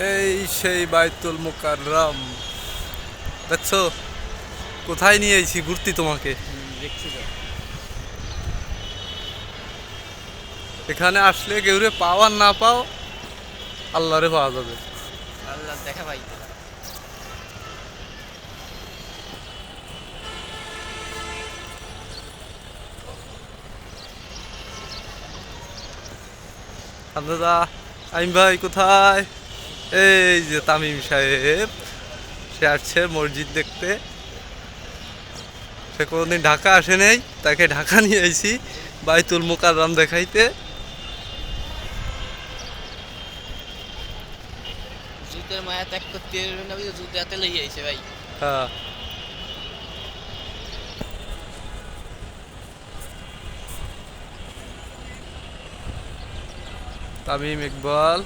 এই সেই বাইতুল মুকাররম দেখছো, কোথায় নিয়ে আইছি ঘুরতি তোমাকে। দেখছি তো। এখানে আসলে কেউরে পাও আর না পাও, আল্লাহরে পাওয়া যাবে। আল্লাহ দেখা পাইতে। দাদা, আইম ভাই কোথায়? এই যে তামিম সাহেব, সে আসছে মসজিদ দেখতে। সে কোনোদিন ঢাকা আসে নাই, তাকে ঢাকা নিয়ে আইছি বাইতুল মুকাররম দেখাইতে। জুতের মায়া ত্যাগ করতে পারবে না, জুতে হাতে লই আইছে ভাই। হ্যাঁ, তামিম ইকবাল।